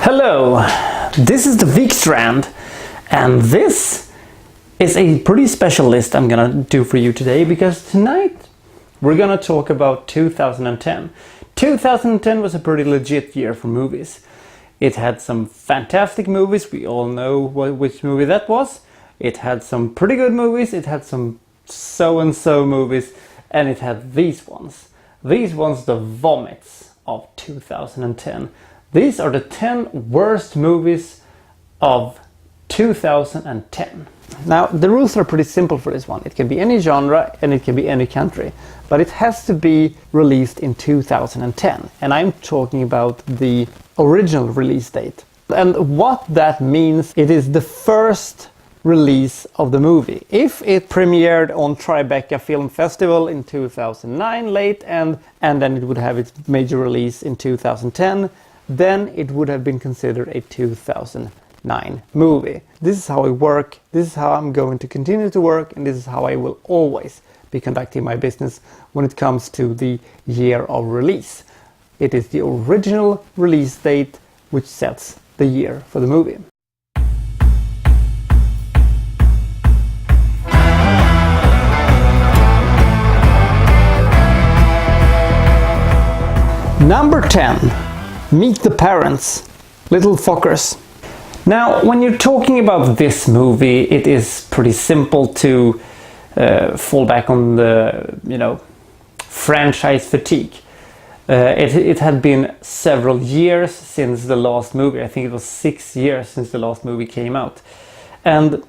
Hello, this is the Vikstrand, and this is a pretty special list I'm gonna do for you today, because tonight we're gonna talk about 2010. 2010 was a pretty legit year for movies. It had some fantastic movies, we all know which movie that was. It had some pretty good movies, it had some so-and-so movies, and it had these ones. These ones, the vomits of 2010. These are the 10 worst movies of 2010. Now, the rules are pretty simple for this one. It can be any genre and it can be any country, but it has to be released in 2010. And I'm talking about the original release date. And what that means, it is the first release of the movie. If it premiered on Tribeca Film Festival in 2009 late and then it would have its major release in 2010, then it would have been considered a 2009 movie. This is how I work, this is how I'm going to continue to work, and this is how I will always be conducting my business when it comes to the year of release. It is the original release date which sets the year for the movie. Number 10. Meet the Parents, Little Fockers. Now, when you're talking about this movie, it is pretty simple to fall back on the, franchise fatigue. It had been several years since the last movie. I think it was 6 years since the last movie came out. And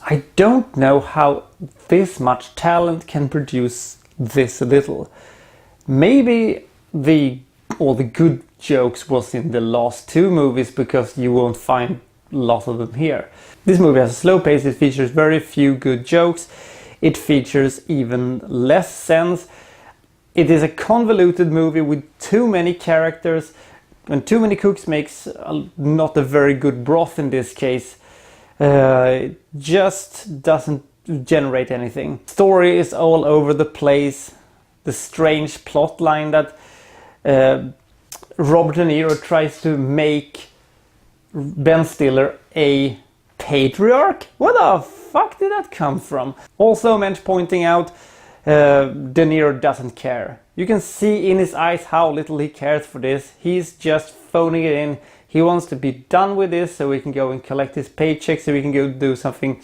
I don't know how this much talent can produce this little. Maybe all the good jokes was in the last two movies, because you won't find a lot of them here. This movie has a slow pace, it features very few good jokes, it features even less sense. It is a convoluted movie with too many characters, and too many cooks makes not a very good broth in this case. It just doesn't generate anything. Story is all over the place. The strange plot line that Robert De Niro tries to make Ben Stiller a patriarch? What the fuck did that come from? Also meant pointing out, De Niro doesn't care. You can see in his eyes how little he cares for this. He's just phoning it in. He wants to be done with this so he can go and collect his paycheck, so he can go do something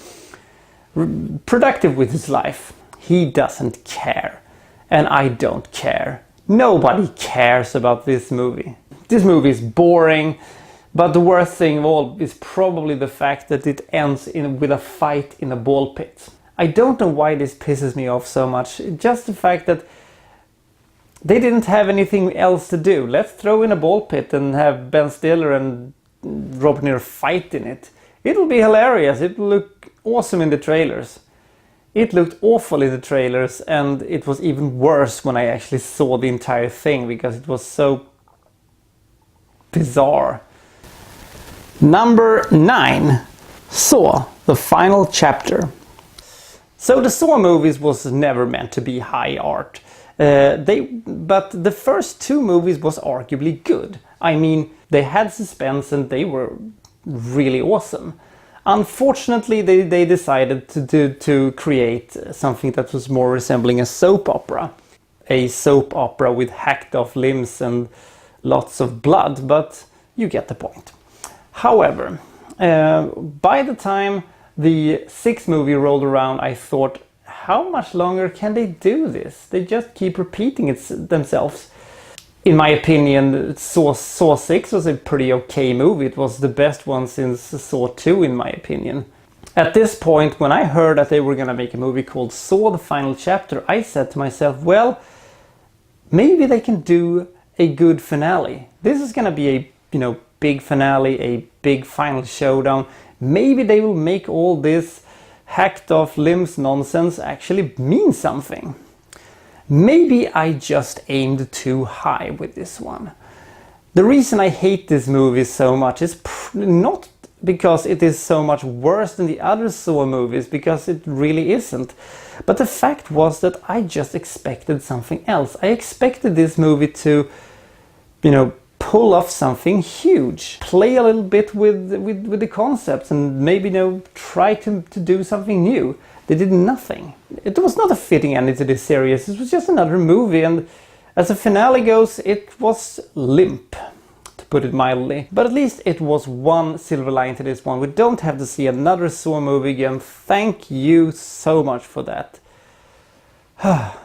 productive with his life. He doesn't care. And I don't care. Nobody cares about this movie. This movie is boring, but the worst thing of all is probably the fact that it ends with a fight in a ball pit. I don't know why this pisses me off so much. Just the fact that they didn't have anything else to do. Let's throw in a ball pit and have Ben Stiller and Robert De Niro fight in it. It'll be hilarious. It'll look awesome in the trailers. It looked awful in the trailers, and it was even worse when I actually saw the entire thing, because it was so bizarre. Number 9. Saw, the final chapter. So the Saw movies was never meant to be high art. But the first two movies was arguably good. I mean, they had suspense and they were really awesome. Unfortunately, they decided to create something that was more resembling a soap opera. A soap opera with hacked off limbs and lots of blood, but you get the point. However, by the time the 6th movie rolled around, I thought, how much longer can they do this? They just keep repeating it themselves. In my opinion, Saw 6 was a pretty okay movie. It was the best one since Saw 2, in my opinion. At this point, when I heard that they were gonna make a movie called Saw, the final chapter, I said to myself, well, maybe they can do a good finale. This is gonna be a big finale, a big final showdown. Maybe they will make all this hacked off limbs nonsense actually mean something. Maybe I just aimed too high with this one. The reason I hate this movie so much is not because it is so much worse than the other Saw movies, because it really isn't. But the fact was that I just expected something else. I expected this movie to, pull off something huge. Play a little bit with the concepts and maybe, try to do something new. They did nothing. It was not a fitting ending to this series. It was just another movie, and as the finale goes, it was limp, to put it mildly. But at least it was one silver lining to this one. We don't have to see another Saw movie again. Thank you so much for that. Ah!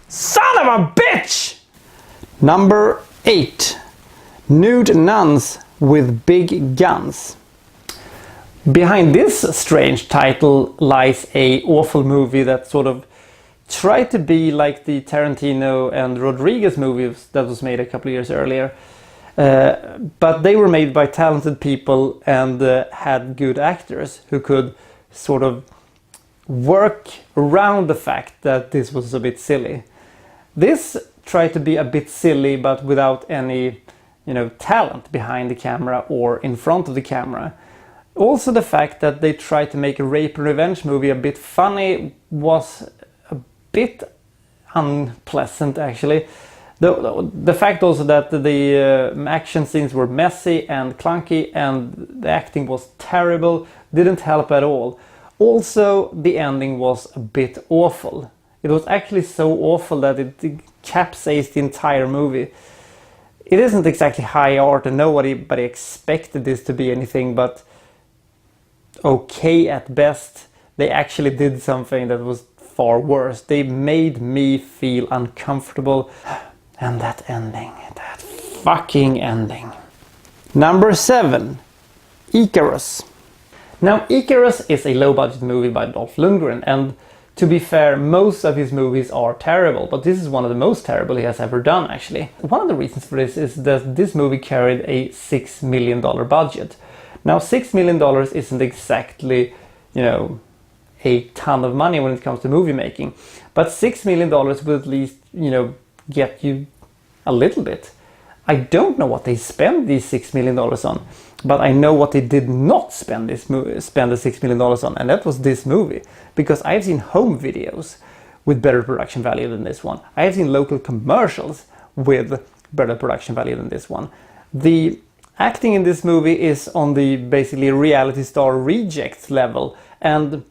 Son of a bitch! Number 8. Nude nuns with big guns. Behind this strange title lies a awful movie that sort of tried to be like the Tarantino and Rodriguez movies that was made a couple of years earlier. But they were made by talented people and had good actors who could sort of work around the fact that this was a bit silly. This tried to be a bit silly but without any, talent behind the camera or in front of the camera. Also, the fact that they tried to make a rape and revenge movie a bit funny was a bit unpleasant, actually. The fact also that the action scenes were messy and clunky and the acting was terrible didn't help at all. Also, the ending was a bit awful. It was actually so awful that it capsized the entire movie. It isn't exactly high art and nobody expected this to be anything but okay at best. They actually did something that was far worse. They made me feel uncomfortable. And that ending, that fucking ending. Number 7, Icarus. Now, Icarus is a low-budget movie by Dolph Lundgren, and to be fair, most of his movies are terrible, but this is one of the most terrible he has ever done, actually. One of the reasons for this is that this movie carried a $6 million budget. Now, $6 million isn't exactly, a ton of money when it comes to movie making, but $6 million will at least, get you a little bit. I don't know what they spent these $6 million on, but I know what they did not spend the $6 million on, and that was this movie. Because I've seen home videos with better production value than this one. I have seen local commercials with better production value than this one. The acting in this movie is on the basically reality star rejects level, and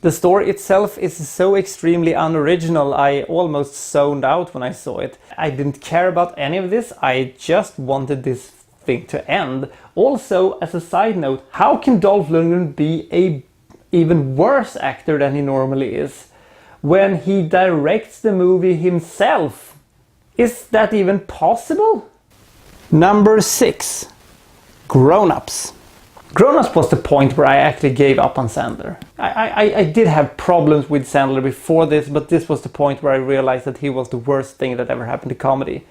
the story itself is so extremely unoriginal, I almost zoned out when I saw it. I didn't care about any of this, I just wanted this thing to end. Also, as a side note, how can Dolph Lundgren be a even worse actor than he normally is when he directs the movie himself? Is that even possible? Number 6, Grown Ups. Grown Ups was the point where I actually gave up on Sandler. I did have problems with Sandler before this, but this was the point where I realized that he was the worst thing that ever happened to comedy.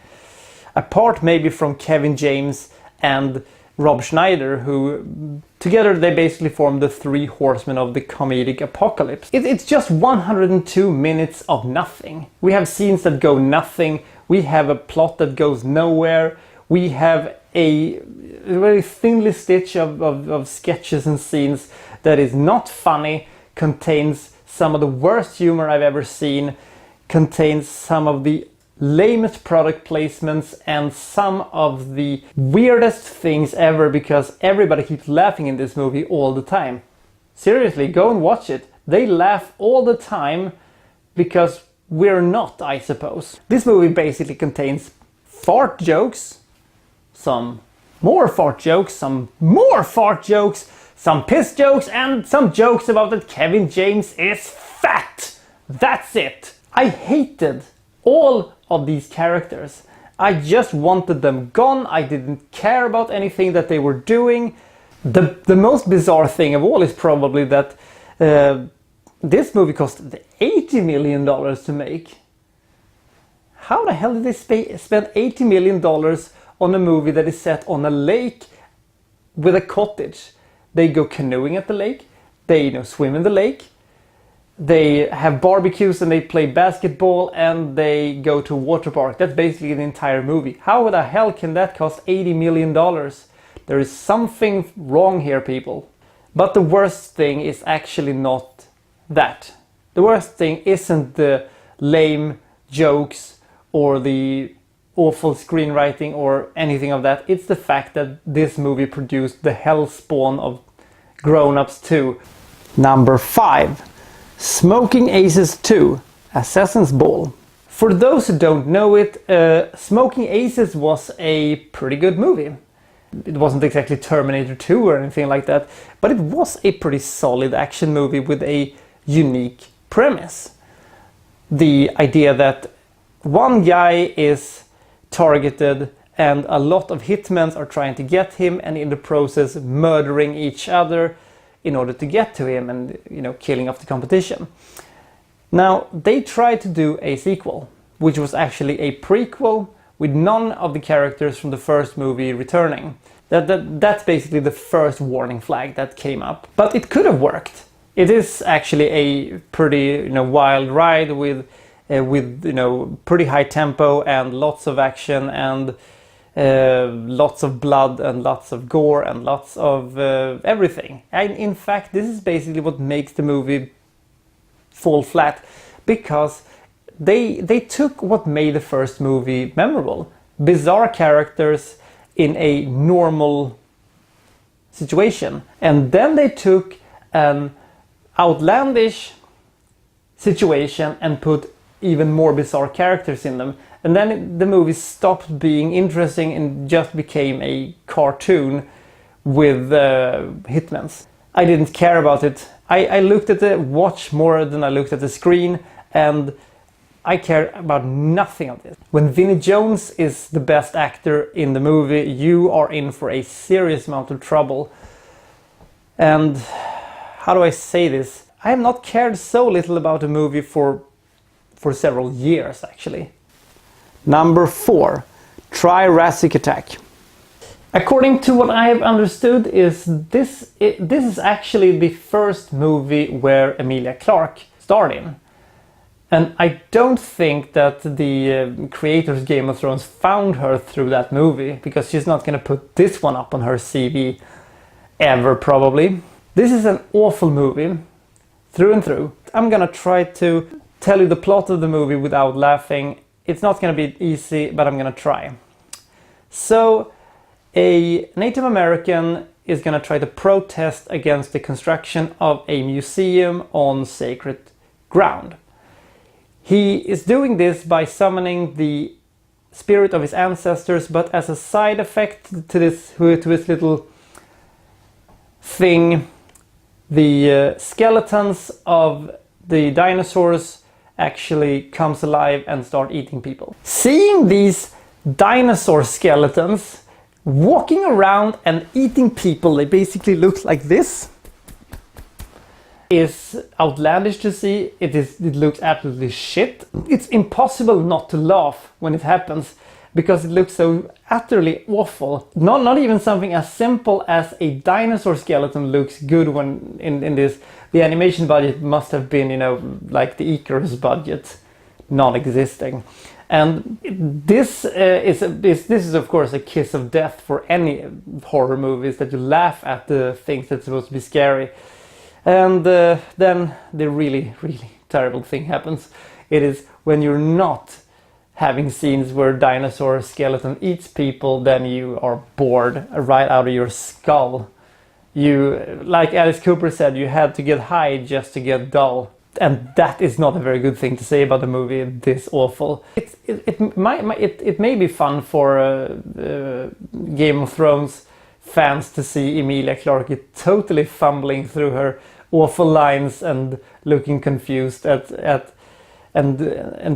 Apart maybe from Kevin James and Rob Schneider, who together they basically form the 3 horsemen of the comedic apocalypse. It's just 102 minutes of nothing. We have scenes that go nothing, we have a plot that goes nowhere, we have a very thinly stitched of sketches and scenes that is not funny, contains some of the worst humor I've ever seen, contains some of the lamest product placements and some of the weirdest things ever, because everybody keeps laughing in this movie all the time. Seriously, go and watch it. They laugh all the time because we're not, I suppose. This movie basically contains fart jokes, some more fart jokes, some more fart jokes, some piss jokes, and some jokes about that Kevin James is fat. That's it. I hated all of these characters. I just wanted them gone. I didn't care about anything that they were doing. The most bizarre thing of all is probably that this movie cost $80 million to make. How the hell did they spend $80 million on a movie that is set on a lake with a cottage? They go canoeing at the lake, they swim in the lake, they have barbecues and they play basketball, and they go to a water park. That's basically the entire movie. How the hell can that cost $80 million? There is something wrong here, people. But the worst thing is actually not that. The worst thing isn't the lame jokes or the awful screenwriting or anything of that. It's the fact that this movie produced the hellspawn of Grown Ups 2. Number 5. Smoking Aces 2, Assassin's Ball. For those who don't know it, Smoking Aces was a pretty good movie. It wasn't exactly Terminator 2 or anything like that, but it was a pretty solid action movie with a unique premise. The idea that one guy is targeted and a lot of hitmen are trying to get him, and in the process murdering each other in order to get to him and, killing off the competition. Now, they tried to do a sequel, which was actually a prequel with none of the characters from the first movie returning. That's basically the first warning flag that came up. But it could have worked. It is actually a pretty wild ride with pretty high tempo and lots of action and lots of blood and lots of gore and lots of everything. And in fact, this is basically what makes the movie fall flat, because they took what made the first movie memorable. Bizarre characters in a normal situation. And then they took an outlandish situation and put even more bizarre characters in them. And then the movie stopped being interesting and just became a cartoon with hitmen. I didn't care about it. I looked at the watch more than I looked at the screen, and I care about nothing of this. When Vinnie Jones is the best actor in the movie, you are in for a serious amount of trouble. And how do I say this? I have not cared so little about a movie for several years, actually. Number 4. Triassic Attack. According to what I have understood, this is actually the first movie where Emilia Clarke starred in. And I don't think that the creators of Game of Thrones found her through that movie, because she's not going to put this one up on her CV ever, probably. This is an awful movie, through and through. I'm going to try to tell you the plot of the movie without laughing. It's not going to be easy, but I'm going to try. So, a Native American is going to try to protest against the construction of a museum on sacred ground. He is doing this by summoning the spirit of his ancestors, but as a side effect to this little thing, the skeletons of the dinosaurs actually comes alive and start eating people. Seeing these dinosaur skeletons walking around and eating people, they basically look like this, is outlandish to see. It looks absolutely shit. It's impossible not to laugh when it happens, because it looks so utterly awful. Not even something as simple as a dinosaur skeleton looks good when in this. The animation budget must have been, like the Icarus budget, non-existing. And this is of course a kiss of death for any horror movies, that you laugh at the things that's supposed to be scary. And then the really, really terrible thing happens. It is when you're not having scenes where dinosaur skeleton eats people, then you are bored right out of your skull. You, like Alice Cooper said, you had to get high just to get dull. And that is not a very good thing to say about a movie this awful. It may be fun for Game of Thrones fans to see Emilia Clarke totally fumbling through her awful lines and looking confused and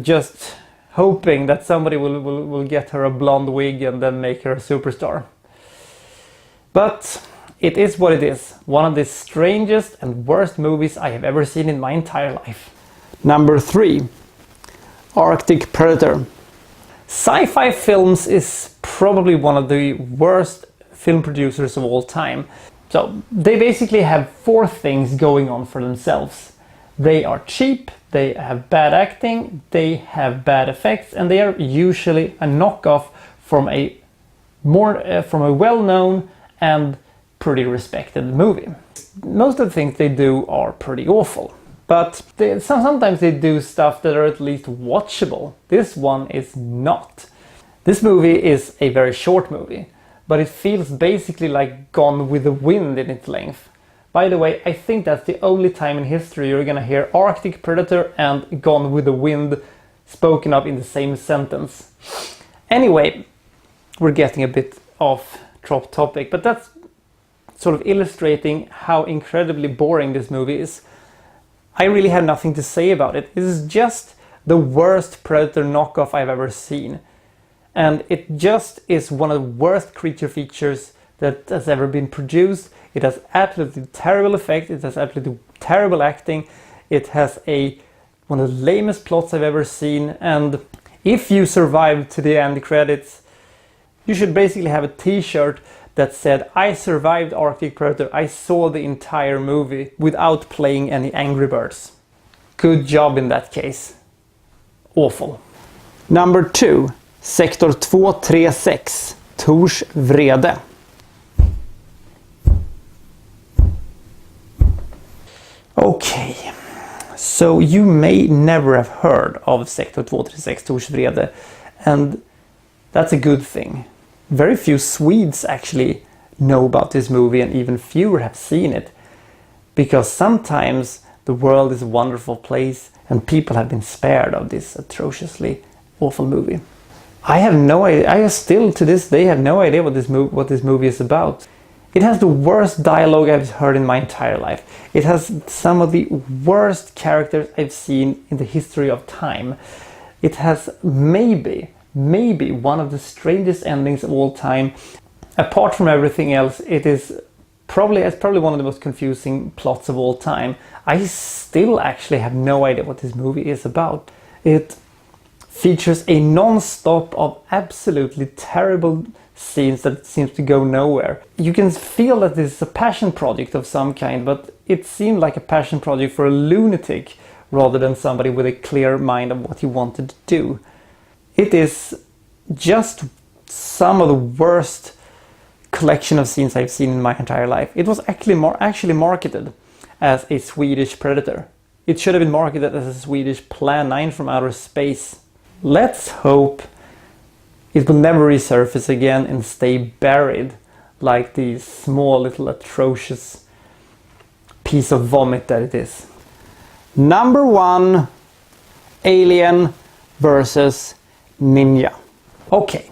just hoping that somebody will get her a blonde wig and then make her a superstar. But it is what it is. One of the strangest and worst movies I have ever seen in my entire life. Number 3. Arctic Predator. Sci-Fi Films is probably one of the worst film producers of all time. So they basically have 4 things going on for themselves. They are cheap, they have bad acting, they have bad effects, and they are usually a knockoff from a well-known and pretty respected movie. Most of the things they do are pretty awful, but sometimes they do stuff that are at least watchable. This one is not. This movie is a very short movie, but it feels basically like Gone with the Wind in its length. By the way, I think that's the only time in history you're gonna hear Arctic Predator and Gone with the Wind spoken of in the same sentence. Anyway, we're getting a bit off topic, but that's sort of illustrating how incredibly boring this movie is. I really have nothing to say about it. It is just the worst Predator knockoff I've ever seen. And it just is one of the worst creature features that has ever been produced. It has absolutely terrible effects, it has absolutely terrible acting, it has one of the lamest plots I've ever seen, and if you survive to the end credits, you should basically have a t-shirt that said, "I survived Arctic Predator, I saw the entire movie without playing any Angry Birds." Good job in that case. Awful. Number 2. Sektor 236. Tors vrede. Okay, so you may never have heard of Sektor 236 Tors vrede, and that's a good thing. Very few Swedes actually know about this movie, and even fewer have seen it, because sometimes the world is a wonderful place and people have been spared of this atrociously awful movie. I have no idea, I still to this day have no idea what this movie is about. It has the worst dialogue I've heard in my entire life. It has some of the worst characters I've seen in the history of time. It has maybe one of the strangest endings of all time. Apart from everything else, it's probably one of the most confusing plots of all time. I still actually have no idea what this movie is about. It features a non-stop of absolutely terrible scenes that seems to go nowhere. You can feel that this is a passion project of some kind, but it seemed like a passion project for a lunatic rather than somebody with a clear mind of what he wanted to do. It is just some of the worst collection of scenes I've seen in my entire life. It was actually marketed as a Swedish Predator. It should have been marketed as a Swedish Plan 9 from outer space. Let's hope it will never resurface again and stay buried like the small little atrocious piece of vomit that it is. Number 1, Alien versus Ninja. Okay,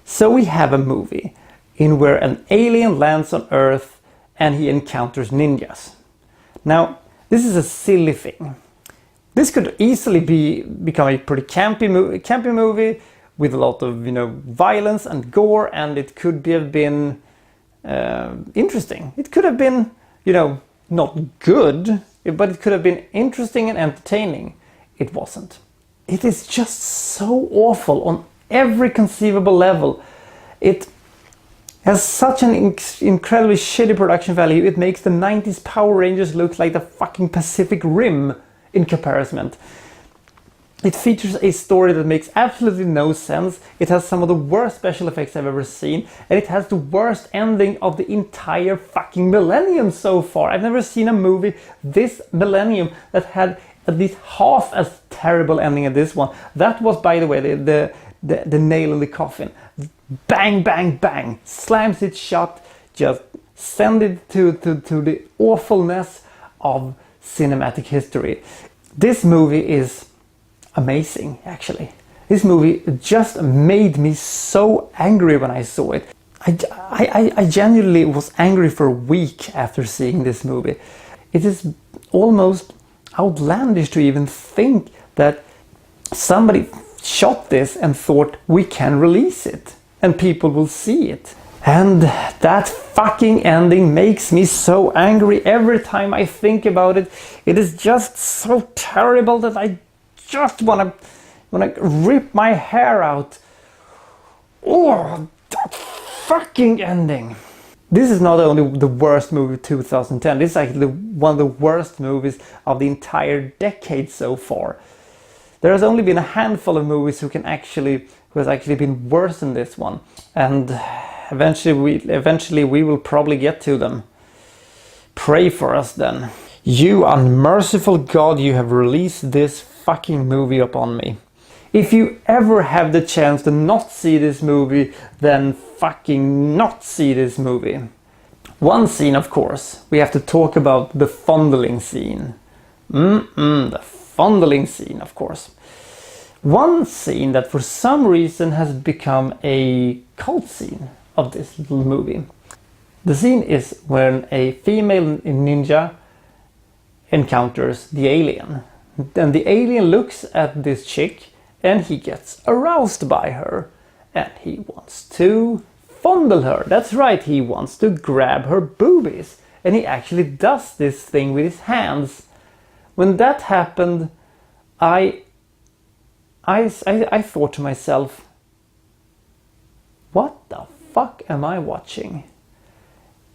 so we have a movie in where an alien lands on Earth and he encounters ninjas. Now, this is a silly thing. This could easily become a pretty campy movie with a lot of violence and gore, and it could have been interesting. It could have been not good, but it could have been interesting and entertaining. It wasn't. It is just so awful on every conceivable level. It has such an incredibly shitty production value. It makes the 90s Power Rangers look like the fucking Pacific Rim in comparison. It features a story that makes absolutely no sense. It has some of the worst special effects I've ever seen, and it has the worst ending of the entire fucking millennium so far. I've never seen a movie this millennium that had at least half as terrible ending as this one. That was, by the way, the nail in the coffin. Bang, bang, bang, slams it shut, just send it to the awfulness of cinematic history. This movie is amazing, actually. This movie just made me so angry when I saw it. I genuinely was angry for a week after seeing this movie. It is almost outlandish to even think that somebody shot this and thought we can release it and people will see it. And that fucking ending makes me so angry every time I think about it. It is just so terrible that I just wanna rip my hair out. Oh, that fucking ending. This is not only the worst movie of 2010, this is actually one of the worst movies of the entire decade so far. There has only been a handful of movies who has actually been worse than this one, and eventually we will probably get to them. Pray for us then. You unmerciful God, you have released this fucking movie upon me. If you ever have the chance to not see this movie, then fucking not see this movie. One scene, of course, we have to talk about the fondling scene. The fondling scene, of course. One scene that for some reason has become a cult scene of this little movie. The scene is when a female ninja encounters the alien. And the alien looks at this chick and he gets aroused by her. And he wants to fondle her. That's right, he wants to grab her boobies. And he actually does this thing with his hands. When that happened, I thought to myself, what the fuck am I watching?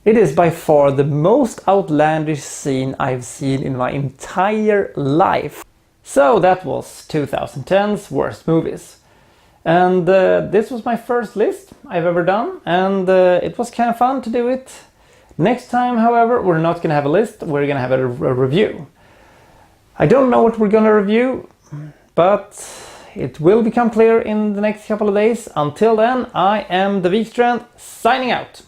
It is by far the most outlandish scene I've seen in my entire life. So that was 2010's worst movies. And this was my first list I've ever done, and it was kind of fun to do it. Next time, however, we're not going to have a list, we're going to have a review. I don't know what we're going to review, but it will become clear in the next couple of days. Until then, I am the Wikstrand, signing out.